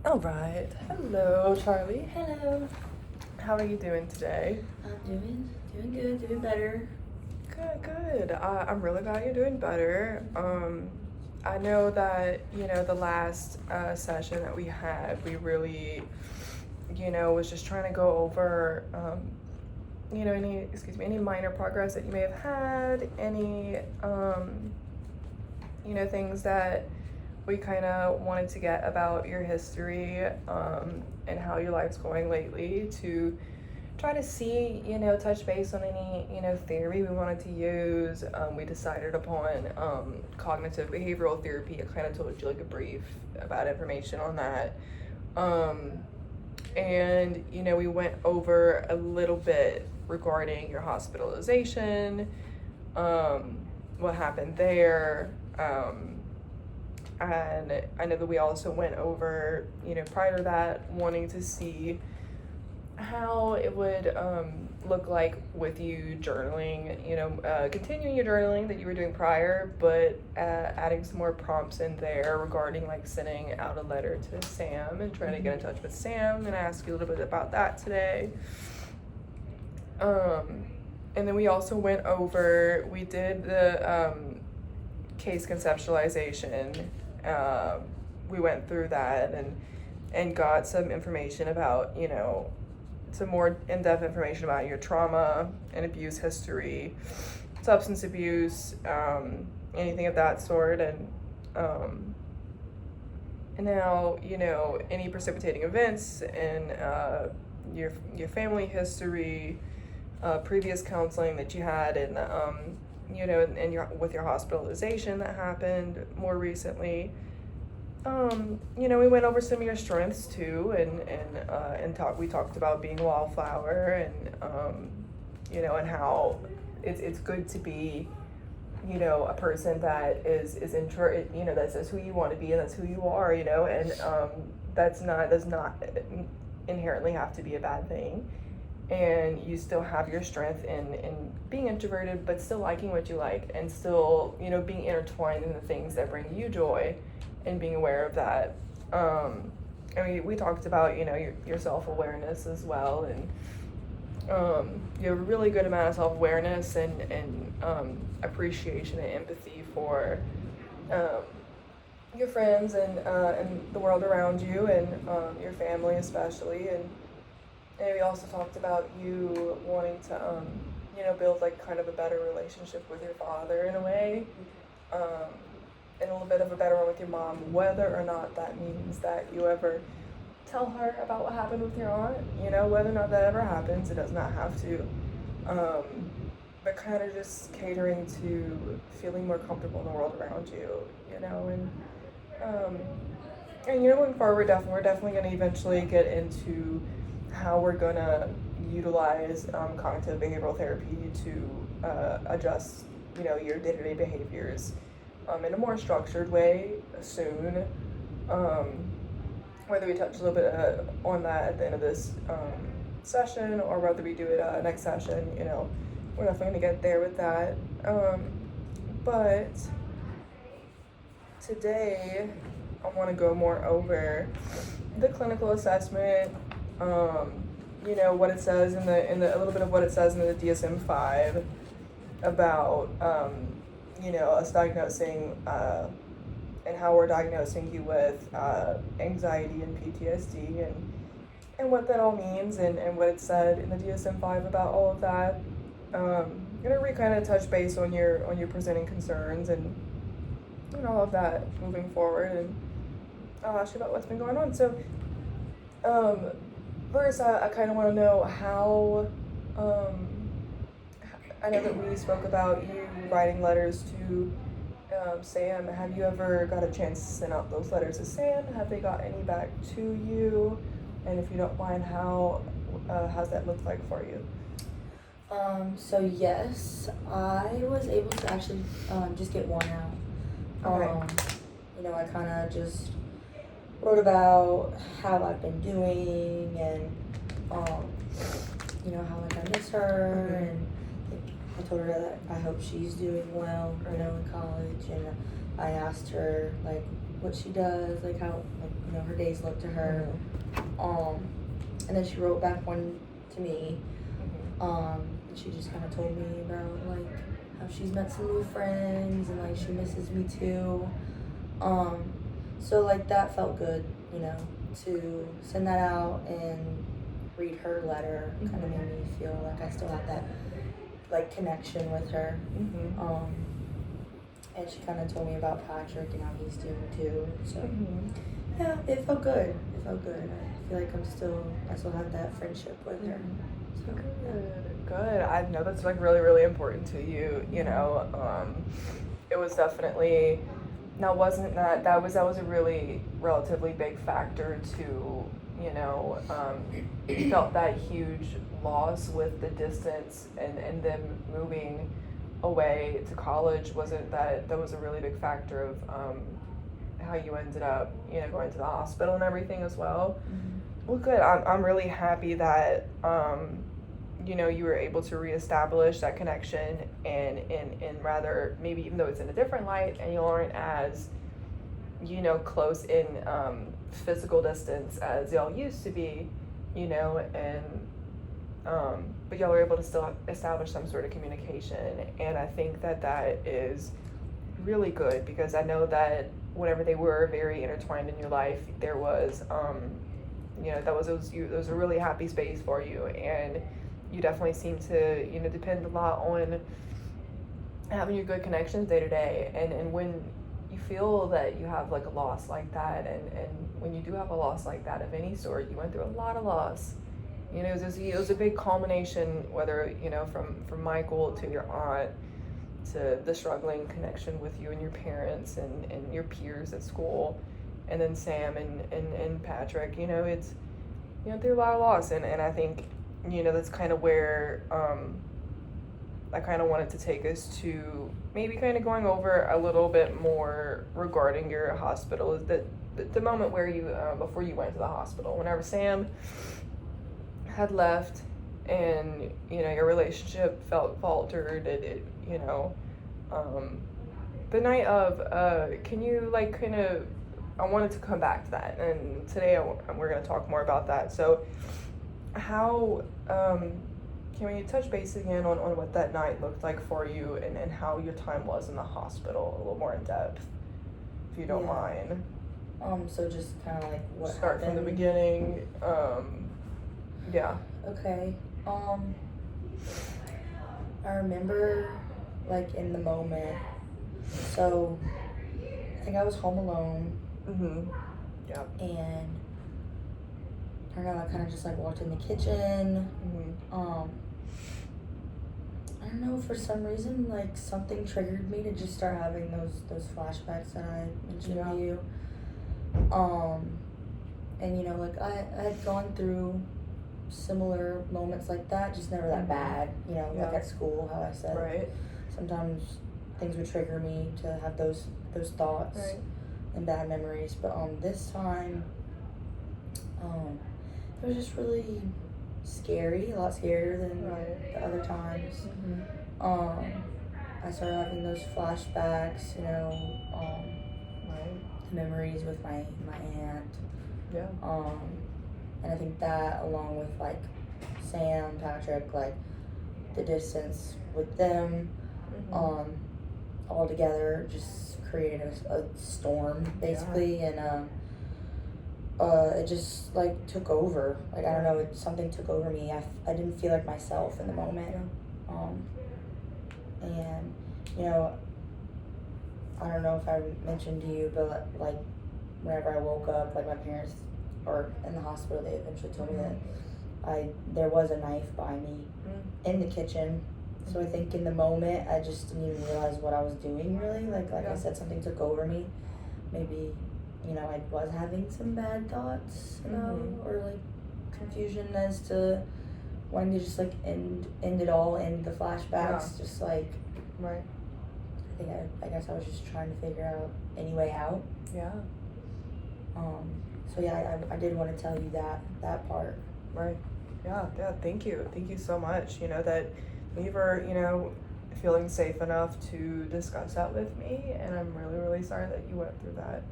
All right. Hello, Charlie. Hello. How are you doing today? I'm doing good, doing better. Good. I'm really glad you're doing better. I know that the last session that we had, we really, was just trying to go over, any minor progress that you may have had, any, things that we kind of wanted to get about your history and how your life's going lately to try to see, touch base on any, theory we wanted to use. We decided upon cognitive behavioral therapy. I kind of told you like a brief about information on that. And, we went over a little bit regarding your hospitalization, what happened there. And I know that we also went over, prior to that, wanting to see how it would look like with you journaling, continuing your journaling that you were doing prior, but adding some more prompts in there regarding like sending out a letter to Sam and trying to get in touch with Sam, and ask you a little bit about that today. And then we also went over, we did the case conceptualization. We went through that and got some information about, some more in-depth information about your trauma and abuse history, substance abuse, anything of that sort, and now, any precipitating events in your family history, previous counseling that you had, and with your hospitalization that happened more recently. We went over some of your strengths too, and we talked about being a wallflower, and and how it's good to be, a person that is that's who you want to be, and that's who you are, and does not inherently have to be a bad thing. And you still have your strength in being introverted, but still liking what you like, and still, being intertwined in the things that bring you joy, and being aware of that. We talked about, your self-awareness as well, and you have a really good amount of self-awareness and appreciation and empathy for your friends and the world around you, and your family especially. And we also talked about you wanting to, build like kind of a better relationship with your father in a way, and a little bit of a better one with your mom, whether or not that means that you ever tell her about what happened with your aunt, whether or not that ever happens, it does not have to, but kind of just catering to feeling more comfortable in the world around you, and going forward, we're definitely going to eventually get into how we're going to utilize cognitive behavioral therapy to adjust, your day-to-day behaviors in a more structured way soon. Whether we touch a little bit on that at the end of this session, or whether we do it next session, we're definitely going to get there with that. But today, I want to go more over the clinical assessment, what it says in the a little bit of what it says in the DSM-5 about, us diagnosing, and how we're diagnosing you with anxiety and PTSD, and what that all means, and what it said in the DSM-5 about all of that. Gonna kind of touch base on your presenting concerns and all of that moving forward, and I'll ask you about what's been going on. So, first, I kind of want to know how. I know that we spoke about you writing letters to Sam. Have you ever got a chance to send out those letters to Sam? Have they got any back to you? And if you don't mind, how's that look like for you? So yes, I was able to actually just get one out. Okay. I kind of just wrote about how I've been doing, and how like I miss her, Mhm. and I told her that I hope she's doing well, in college, and I asked her like what she does, like how, like, you know, her days look to her. And then she wrote back one to me. And she just kind of told me about like how she's met some new friends and like she misses me too. So like that felt good, you know, to send that out and read her letter. Kind of made me feel like I still have that like connection with her. And she kind of told me about Patrick and how he's doing too. So yeah, it felt good. It felt good. I feel like I still have that friendship with her. So, Good. I know that's like really, really important to you. You know, it was definitely. Now, wasn't that was a really relatively big factor to, you know, felt that huge loss with the distance and them moving away to college? Wasn't that was a really big factor of how you ended up, you know, going to the hospital and everything as well? Well, good. I'm really happy that you know, you were able to reestablish that connection and rather maybe even though it's in a different light and you aren't as, you know, close in physical distance as y'all used to be, you know, and but y'all were able to still establish some sort of communication, and I think that is really good because I know that whenever they were very intertwined in your life, there was you know, that was a really happy space for you, and you definitely seem to, you know, depend a lot on having your good connections day to day. And when you feel that you have like a loss like that, and when you do have a loss like that of any sort, you went through a lot of loss. You know, it was a big culmination, whether, you know, from Michael to your aunt to the struggling connection with you and your parents and your peers at school, and then Sam and Patrick. You know, it's, you know, through a lot of loss, and I think, you know, that's kind of where I kind of wanted to take us to maybe kind of going over a little bit more regarding your hospital. Is that the moment where you before you went to the hospital, whenever Sam had left and, you know, your relationship felt faltered, it you know, the night of, can you like kind of, I wanted to come back to that, and today we're going to talk more about that. So how can we touch base again on what that night looked like for you, and how your time was in the hospital a little more in depth, if you don't mind? So just kind of like what Start happened. from the beginning. Yeah. Okay. I remember like in the moment. So I think I was home alone. Yeah. And I don't know, I kind of just like walked in the kitchen. I don't know, for some reason, like something triggered me to just start having those flashbacks that I mentioned to you. And you know, like I had gone through similar moments like that, just never that bad. You know, like at school, how I said. Right. Sometimes things would trigger me to have those thoughts and bad memories. But this time, it was just really scary, a lot scarier than the other times. I started having those flashbacks, you know, memories with my aunt. Yeah. And I think that, along with like Sam, Patrick, like the distance with them, all together just created a storm basically, and it just like took over. Like I don't know, something took over me. I didn't feel like myself in the moment. And you know, I don't know if I mentioned to you, but like whenever I woke up, like my parents or in the hospital, they eventually told me that there was a knife by me in the kitchen. So I think in the moment, I just didn't even realize what I was doing really. Like I said, something took over me. Maybe, you know, I was having some bad thoughts about, or like confusion as to when to just like end it all, end the flashbacks. Just like, I guess I was just trying to figure out any way out. So yeah, I did want to tell you that part. Right. Yeah. Thank you so much. You know, that you were, you know, feeling safe enough to discuss that with me, and I'm really, really sorry that you went through that.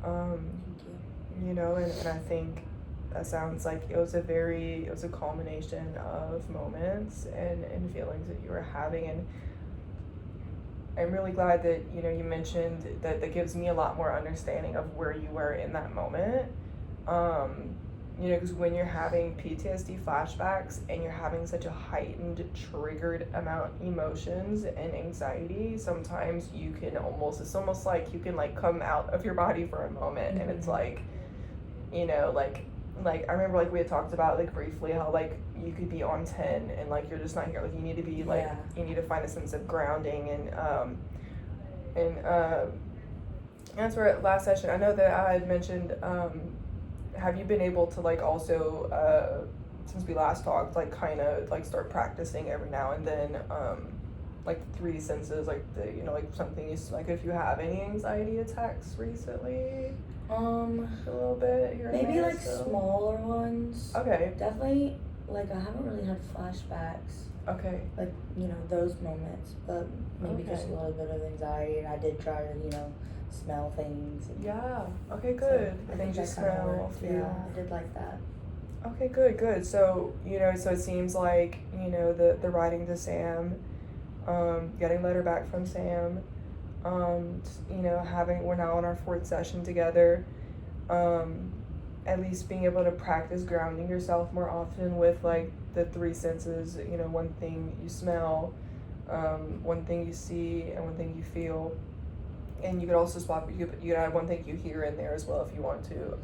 Thank you. You know, and I think that sounds like it was a culmination of moments and feelings that you were having, and I'm really glad that, you know, you mentioned that gives me a lot more understanding of where you were in that moment. You know, because when you're having PTSD flashbacks and you're having such a heightened, triggered amount of emotions and anxiety, sometimes you can it's almost like you can like come out of your body for a moment, and it's like, you know, like I remember like we had talked about like briefly how like you could be on 10 and like you're just not here, like you need to be like, you need to find a sense of grounding, and that's where last session I know that I had mentioned, have you been able to like also since we last talked, like kind of like start practicing every now and then, like the three senses, like the, you know, like something you like if you have any anxiety attacks recently? A little bit here and Maybe there, like so. smaller ones. Okay. Definitely, like I haven't really had flashbacks, Okay. like, you know, those moments, but maybe just a Okay. little bit of anxiety, and I did try to, you know, smell things. And Yeah. Okay, good. So, I Things think you that kinda smell, worked. feel. Yeah, I did like that. Okay, good. So, you know, so it seems like, you know, the writing to Sam, getting a letter back from Sam, you know, we're now on our 4th session together, at least being able to practice grounding yourself more often with like the 3 senses, you know, one thing you smell, one thing you see, and one thing you feel. And you could also you could add one thing you hear in there as well if you want to.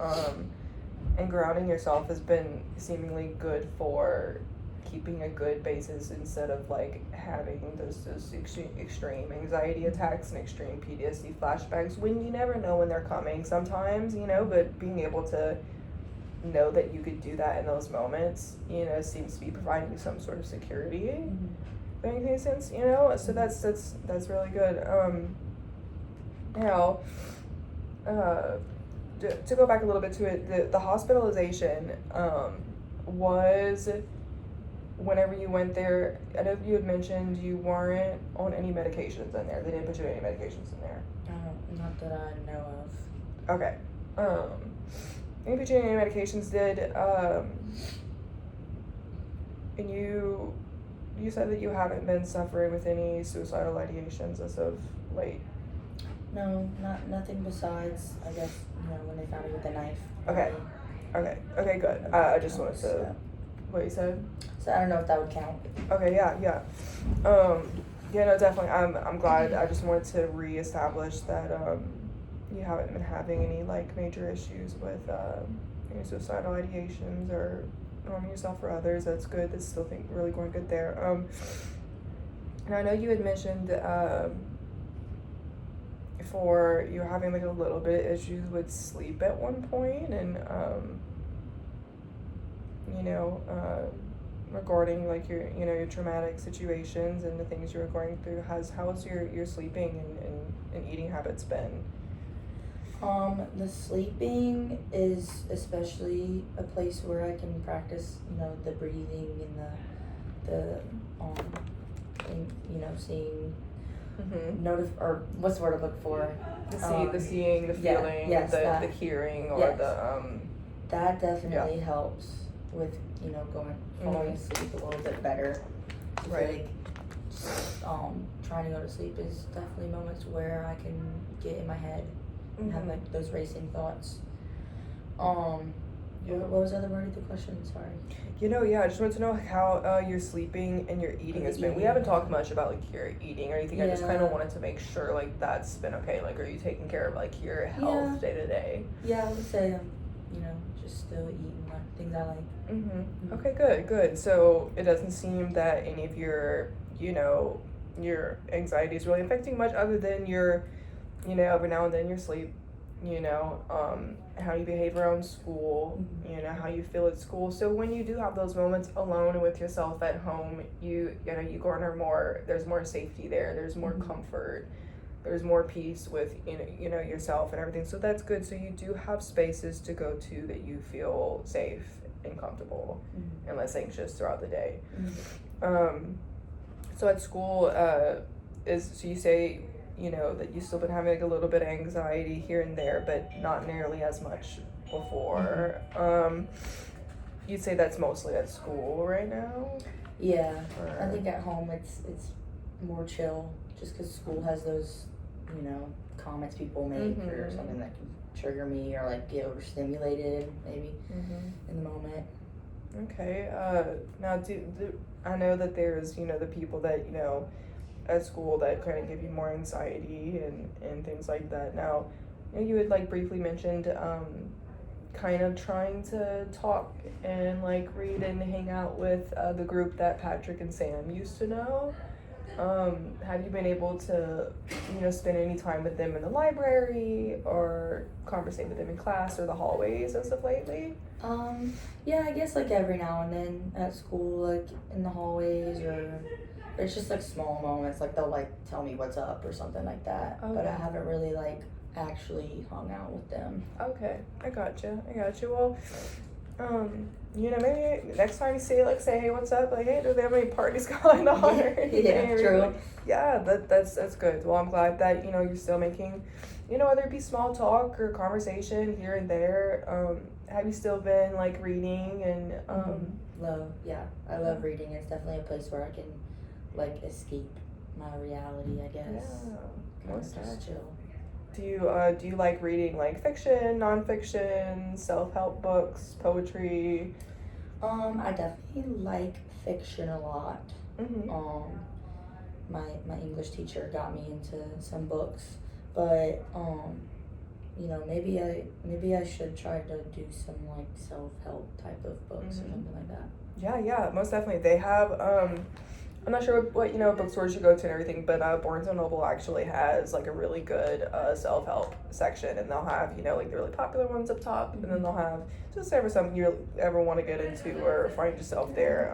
And grounding yourself has been seemingly good for keeping a good basis instead of like having those extreme anxiety attacks and extreme PTSD flashbacks when you never know when they're coming sometimes, you know, but being able to know that you could do that in those moments, you know, seems to be providing you some sort of security. Mm-hmm. If that makes any sense, you know? So that's really good. Now, to go back a little bit to it, the hospitalization was whenever you went there. I know you had mentioned you weren't on any medications in there. They didn't put you on any medications in there. Not that I know of. Okay. They didn't put you on any medications. And you said that you haven't been suffering with any suicidal ideations as of late. No, nothing besides, I guess, you know, when they found me with the knife. Okay, good. I just wanted to, what you said? So I don't know if that would count. Okay, yeah. Yeah, no, definitely. I'm glad. I just wanted to reestablish that you haven't been having any like major issues with any suicidal ideations or harming yourself or others. That's good. That's still really going good there. And I know you had mentioned for you were having like a little bit of issues with sleep at one point, and you know, regarding like your traumatic situations and the things you were going through. How's your sleeping and eating habits been? The sleeping is especially a place where I can practice, you know, the breathing and and, you know, seeing, or what's the word I look for? The seeing, the feeling, the hearing, or that definitely helps with, you know, falling asleep a little bit better. Right. Trying to go to sleep is definitely moments where I can get in my head and have like those racing thoughts. What was the other part of the question? Sorry. You know, yeah, I just wanted to know how your sleeping and your eating has been. We haven't talked much about like your eating or anything. I just kind of wanted to make sure like that's been okay. Like, are you taking care of like your health day to day? Yeah, I would say you know, just still eating like things I like. Okay, good. So it doesn't seem that any of your, you know, your anxiety is really affecting much other than your, you know, every now and then your sleep, you know, how you behave around school, you know, how you feel at school. So when you do have those moments alone with yourself at home, you know, you garner more, there's more safety there, there's more comfort, there's more peace with, you know, yourself and everything. So that's good. So you do have spaces to go to that you feel safe and comfortable and less anxious throughout the day. So at school, so you say you know, that you've still been having like a little bit of anxiety here and there, but not nearly as much before. You'd say that's mostly at school right now? Yeah, Or- I think at home it's more chill, just because school has those, comments people make or Mhm. something that can trigger me or like get overstimulated maybe Mhm. in the moment. Okay. Now, I know that there's, you know, the people that, you know, at school that kind of give you more anxiety and things like that. Now, you know, you had like briefly mentioned kind of trying to talk and like read and hang out with the group that Patrick and Sam used to know. Have you been able to, you know, spend any time with them in the library or conversate with them in class or the hallways as of lately? Yeah, I guess like every now and then at school, like in the hallways, or it's just like small moments, like they'll like tell me what's up or something like that. But I Okay. haven't really like actually hung out with them. Okay, I gotcha. Well, you know, maybe next time you see it, like, say, hey, what's up? Like, hey, do they have any parties going on? Or anything? Yeah, true. Like, yeah, that's good. Well, I'm glad that, you know, you're still making, you know, whether it be small talk or conversation here and there. Have you still been like reading and I love reading. It's definitely a place where I can like escape my reality, I guess. yeah, Kinda most just chill. do you like reading like fiction, nonfiction, self-help books, poetry? I definitely like fiction a lot. Mm-hmm. My English teacher got me into some books, but maybe I should try to do some like self-help type of books or something like that. Yeah, most definitely. They have I'm not sure what you know bookstores you go to and everything, but Barnes and Noble actually has like a really good self-help section, and they'll have, you know, like the really popular ones up top, and then they'll have just ever something you ever want to get into or find yourself there.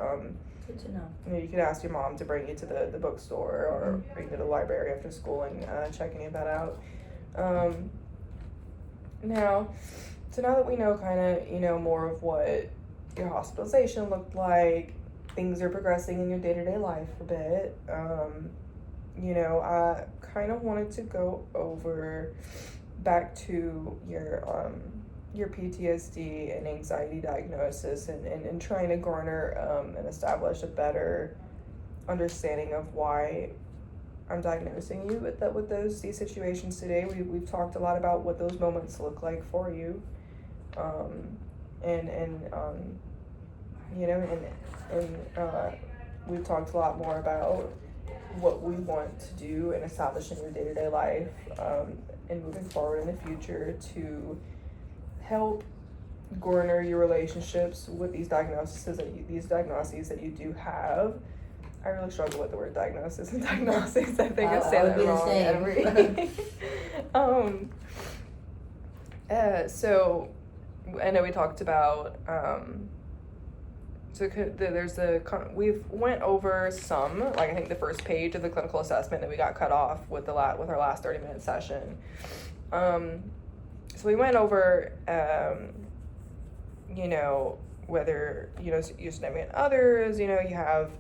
Good to know. You know, you can ask your mom to bring you to the bookstore or bring you to the library after school and check any of that out. Now that we know kind of, you know, more of what your hospitalization looked like, things are progressing in your day-to-day life a bit, you know, I kind of wanted to go over back to your PTSD and anxiety diagnosis and trying to garner and establish a better understanding of why I'm diagnosing you with these situations today. We've talked a lot about what those moments look like for you, you know, and we've talked a lot more about what we want to do and establish in your day-to-day life, and moving forward in the future to help garner your relationships with these diagnoses that you do have. I really struggle with the word diagnosis and diagnosis. I think I say I would that be the wrong same. So I know we talked about we've went over some, like I think the first page of the clinical assessment that we got cut off with our last 30-minute session. So we went over you know, whether, you know, you're significant others, you know, you have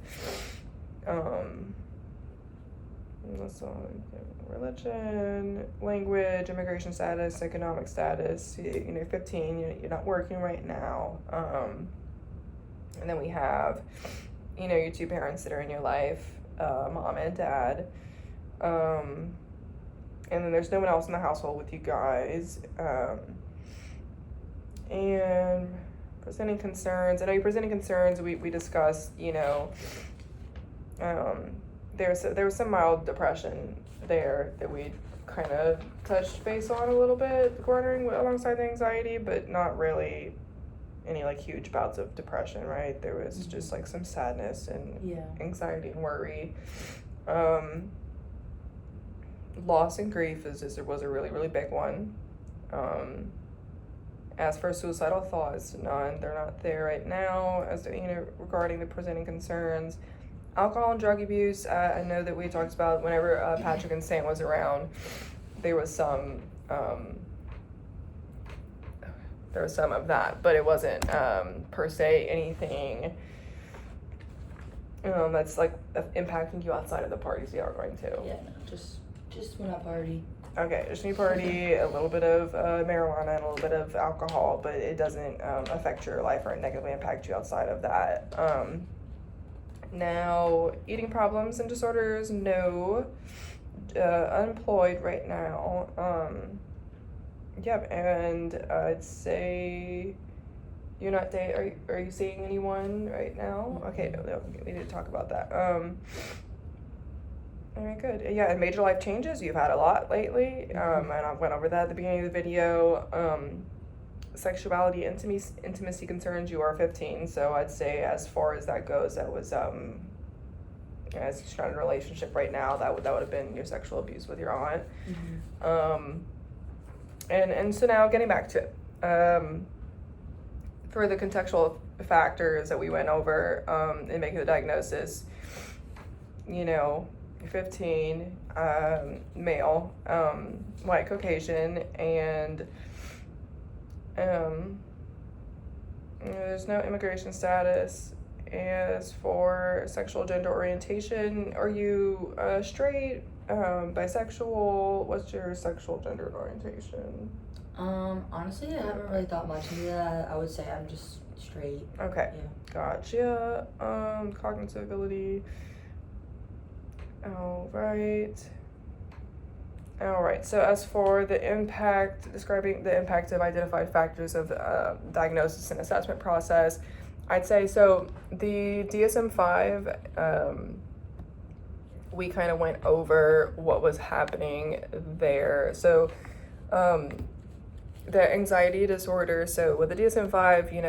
religion, language, immigration status, economic status. You know, 15, you're not working right now. And then we have, you know, your two parents that are in your life, mom and dad. And then there's no one else in the household with you guys. And presenting concerns. I know you're presenting concerns. We discussed, you know, there was some mild depression there that we kind of touched base on a little bit, garnering alongside the anxiety, but not really any like huge bouts of depression, right? There was just like some sadness and anxiety and worry. Loss and grief was a really, really big one. As for suicidal thoughts, none. They're not there right now. As you know, regarding the presenting concerns, alcohol and drug abuse. I know that we talked about whenever Patrick and Sam was around. There was some of that, but it wasn't per se anything that's like impacting you outside of the parties you are going to. Yeah, no, just Just when I party. Okay, just when you party, a little bit of marijuana and a little bit of alcohol, but it doesn't affect your life or negatively impact you outside of that. Now, eating problems and disorders, no. Unemployed right now. Yep, and I'd say you're not are you seeing anyone right now? Okay, no, we need to talk about that. All right, good. Yeah, and major life changes, you've had a lot lately. And I went over that at the beginning of the video. Sexuality, intimacy concerns, you are 15, so I'd say as far as that goes, that was, as you're not in a relationship right now, that would have been your sexual abuse with your aunt. And so now getting back to it. For the contextual factors that we went over in making the diagnosis, you know, you're 15, male, white Caucasian, and there's no immigration status. As for sexual gender orientation, are you straight, bisexual? What's your sexual gender orientation? Honestly, I haven't really thought much into that. I would say I'm just straight. Okay. Yeah. Gotcha. Cognitive ability. All right. So as for the impact, describing the impact of identified factors of the diagnosis and assessment process, I'd say, so the DSM-5, we kind of went over what was happening there. So the anxiety disorder, so with the DSM-5, you know,